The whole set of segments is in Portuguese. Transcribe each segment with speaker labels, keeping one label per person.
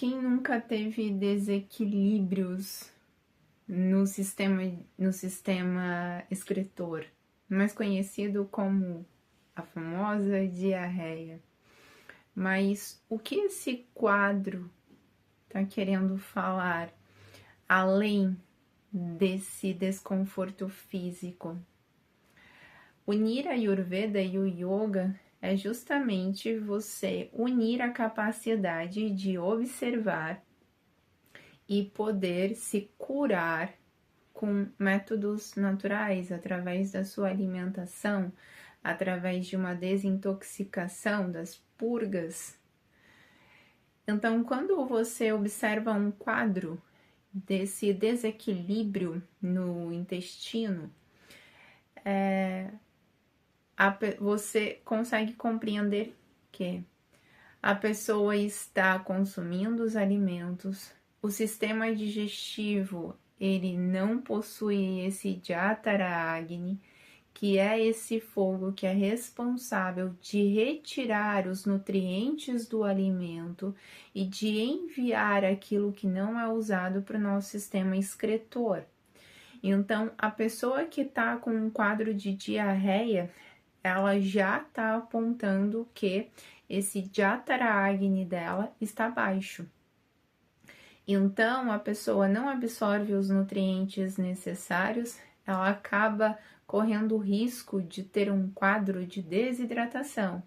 Speaker 1: Quem nunca teve desequilíbrios no sistema excretor, mais conhecido como a famosa diarreia? Mas o que esse quadro está querendo falar, além desse desconforto físico? Unir a Ayurveda e o Yoga é justamente você unir a capacidade de observar e poder se curar com métodos naturais, através da sua alimentação, através de uma desintoxicação, das purgas. Então, quando você observa um quadro desse desequilíbrio no intestino, você consegue compreender que a pessoa está consumindo os alimentos, o sistema digestivo ele não possui esse Jatara Agni, que é esse fogo que é responsável de retirar os nutrientes do alimento e de enviar aquilo que não é usado para o nosso sistema excretor. Então, a pessoa que está com um quadro de diarreia, ela já está apontando que esse Jatara Agni dela está baixo. Então, a pessoa não absorve os nutrientes necessários, ela acaba correndo o risco de ter um quadro de desidratação.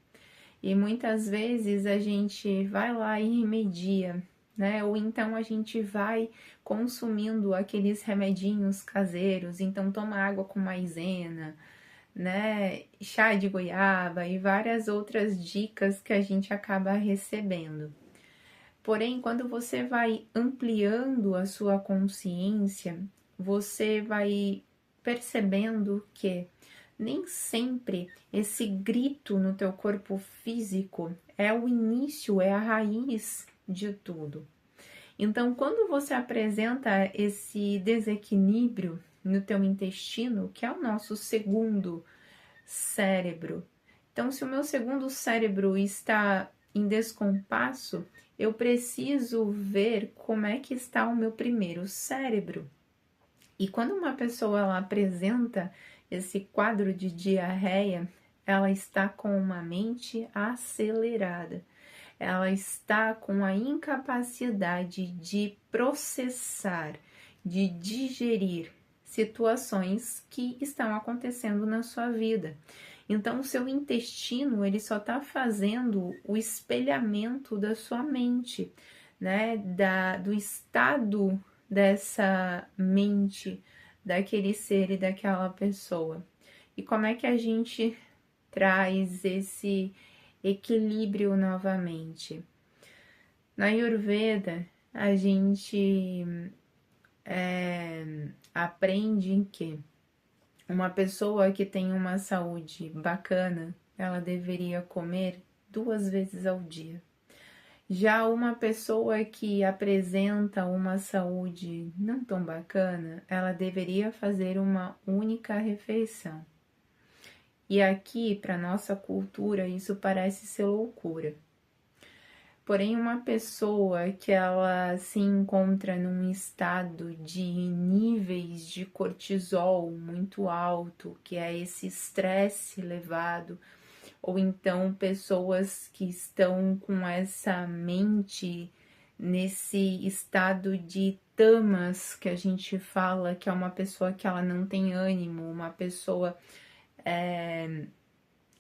Speaker 1: E muitas vezes a gente vai lá e remedia, né? Ou então a gente vai consumindo aqueles remedinhos caseiros, então toma água com maizena, né? Chá de goiaba e várias outras dicas que a gente acaba recebendo. Porém, quando você vai ampliando a sua consciência, você vai percebendo que nem sempre esse grito no teu corpo físico é o início, é a raiz de tudo. Então, quando você apresenta esse desequilíbrio no teu intestino, que é o nosso segundo cérebro, então se o meu segundo cérebro está em descompasso, eu preciso ver como é que está o meu primeiro cérebro. E quando uma pessoa ela apresenta esse quadro de diarreia, ela está com uma mente acelerada. Ela está com a incapacidade de processar, de digerir situações que estão acontecendo na sua vida. Então, o seu intestino, ele só está fazendo o espelhamento da sua mente, né? Do estado dessa mente, daquele ser e daquela pessoa. E como é que a gente traz esse equilíbrio novamente? Na Ayurveda, a gente aprende que uma pessoa que tem uma saúde bacana, ela deveria comer 2 vezes ao dia. Já uma pessoa que apresenta uma saúde não tão bacana, ela deveria fazer uma única refeição. E aqui, para nossa cultura, isso parece ser loucura. Porém, uma pessoa que ela se encontra num estado de níveis de cortisol muito alto, que é esse estresse elevado, ou então pessoas que estão com essa mente nesse estado de tamas, que a gente fala que é uma pessoa que ela não tem ânimo, uma pessoa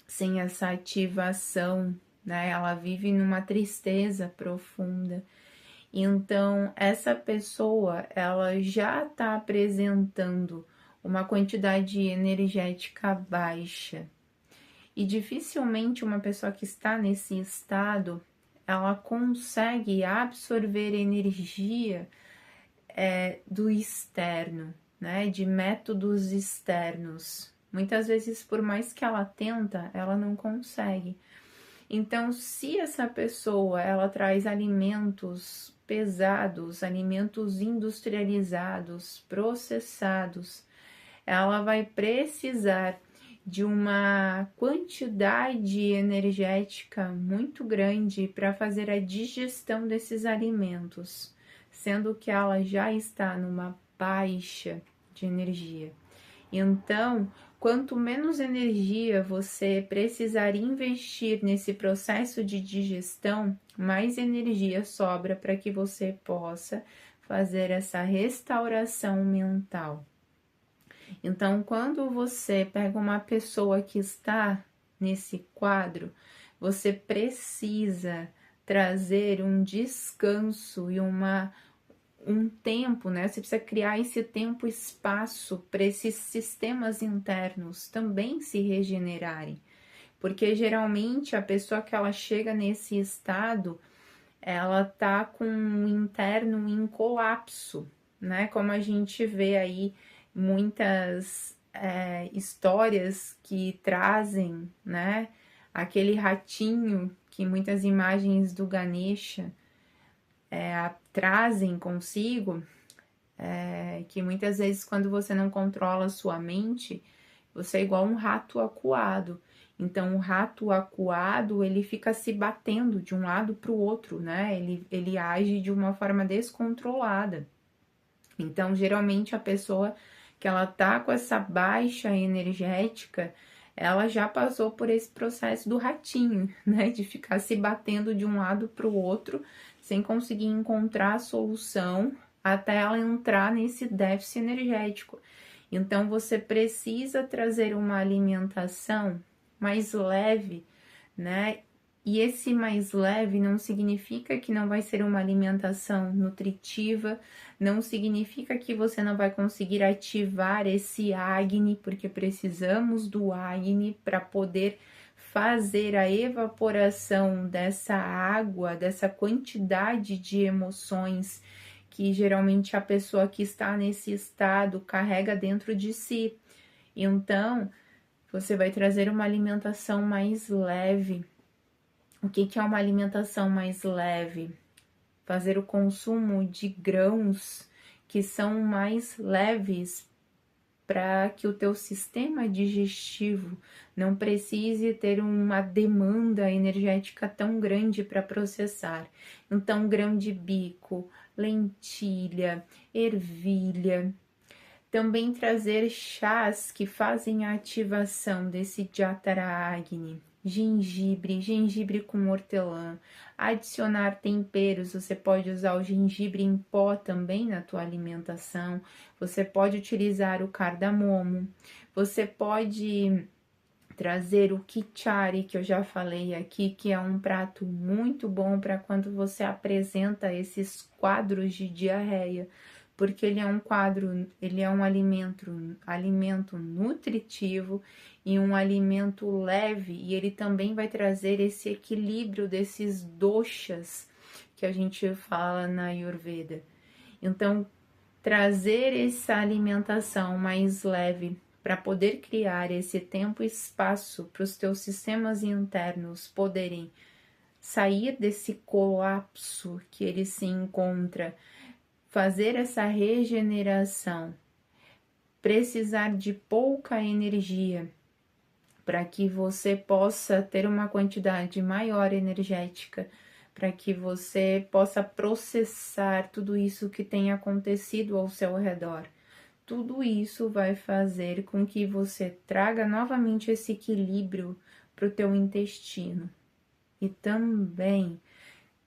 Speaker 1: sem essa ativação, né? Ela vive numa tristeza profunda. Então, essa pessoa, ela já está apresentando uma quantidade energética baixa. E dificilmente uma pessoa que está nesse estado, ela consegue absorver energia do externo, né? De métodos externos. Muitas vezes, por mais que ela tenta, ela não consegue. Então, se essa pessoa ela traz alimentos pesados, alimentos industrializados, processados, ela vai precisar de uma quantidade energética muito grande para fazer a digestão desses alimentos, sendo que ela já está numa baixa de energia. Então, quanto menos energia você precisar investir nesse processo de digestão, mais energia sobra para que você possa fazer essa restauração mental. Então, quando você pega uma pessoa que está nesse quadro, você precisa trazer um descanso e um tempo, né? Você precisa criar esse tempo e espaço para esses sistemas internos também se regenerarem. Porque geralmente a pessoa que ela chega nesse estado, ela tá com o interno em colapso, né? Como a gente vê aí muitas histórias que trazem, né? Aquele ratinho que muitas imagens do Ganesha trazem consigo, que muitas vezes quando você não controla a sua mente, você é igual um rato acuado. Então, o rato acuado, ele fica se batendo de um lado para o outro, né? Ele age de uma forma descontrolada. Então, geralmente, a pessoa que ela tá com essa baixa energética, ela já passou por esse processo do ratinho, né? De ficar se batendo de um lado para o outro, sem conseguir encontrar a solução, até ela entrar nesse déficit energético. Então, você precisa trazer uma alimentação mais leve, né? E esse mais leve não significa que não vai ser uma alimentação nutritiva, não significa que você não vai conseguir ativar esse Agni, porque precisamos do Agni para poder fazer a evaporação dessa água, dessa quantidade de emoções que geralmente a pessoa que está nesse estado carrega dentro de si. Então, você vai trazer uma alimentação mais leve. O que é uma alimentação mais leve? Fazer o consumo de grãos que são mais leves para que o teu sistema digestivo não precise ter uma demanda energética tão grande para processar. Então, grão de bico, lentilha, ervilha. Também trazer chás que fazem a ativação desse Jatara Agni. Gengibre com hortelã. Adicionar temperos, você pode usar o gengibre em pó também na tua alimentação. Você pode utilizar o cardamomo. Você pode trazer o kichari, que eu já falei aqui, que é um prato muito bom para quando você apresenta esses quadros de diarreia, porque ele é um alimento nutritivo e um alimento leve, e ele também vai trazer esse equilíbrio desses doshas que a gente fala na Ayurveda. Então, trazer essa alimentação mais leve para poder criar esse tempo e espaço para os teus sistemas internos poderem sair desse colapso que ele se encontra, fazer essa regeneração, precisar de pouca energia para que você possa ter uma quantidade maior energética, para que você possa processar tudo isso que tem acontecido ao seu redor. Tudo isso vai fazer com que você traga novamente esse equilíbrio para o teu intestino. E também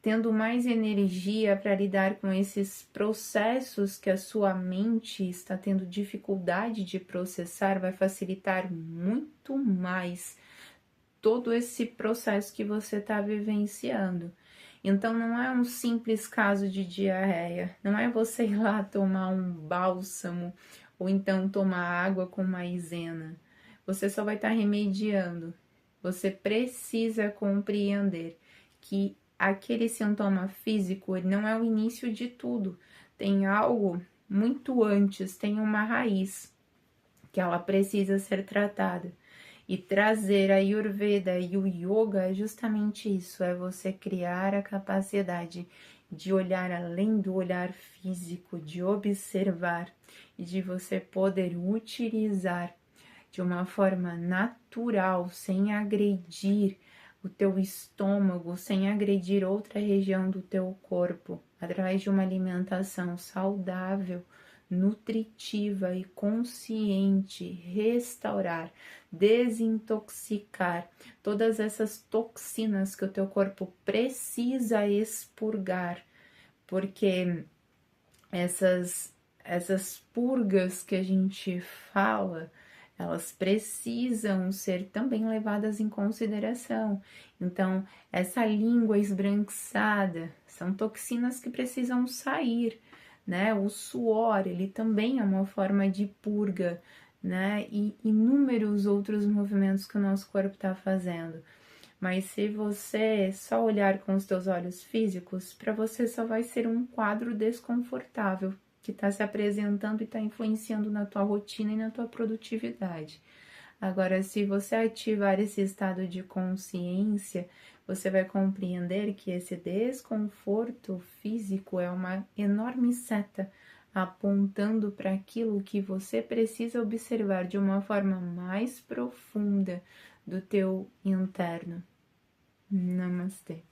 Speaker 1: tendo mais energia para lidar com esses processos que a sua mente está tendo dificuldade de processar, vai facilitar muito mais todo esse processo que você está vivenciando. Então, não é um simples caso de diarreia, não é você ir lá tomar um bálsamo ou então tomar água com maizena. Você só vai estar remediando. Você precisa compreender que aquele sintoma físico ele não é o início de tudo. Tem algo muito antes, tem uma raiz que ela precisa ser tratada. E trazer a Ayurveda e o Yoga é justamente isso, é você criar a capacidade de olhar além do olhar físico, de observar e de você poder utilizar de uma forma natural, sem agredir o teu estômago, sem agredir outra região do teu corpo, através de uma alimentação saudável, nutritiva e consciente, restaurar, desintoxicar todas essas toxinas que o teu corpo precisa expurgar, porque essas purgas que a gente fala, elas precisam ser também levadas em consideração. Então, essa língua esbranquiçada são toxinas que precisam sair, né? O suor, ele também é uma forma de purga, né? E inúmeros outros movimentos que o nosso corpo está fazendo. Mas se você só olhar com os teus olhos físicos, para você só vai ser um quadro desconfortável que está se apresentando e está influenciando na tua rotina e na tua produtividade. Agora, se você ativar esse estado de consciência, você vai compreender que esse desconforto físico é uma enorme seta apontando para aquilo que você precisa observar de uma forma mais profunda do teu interno. Namastê.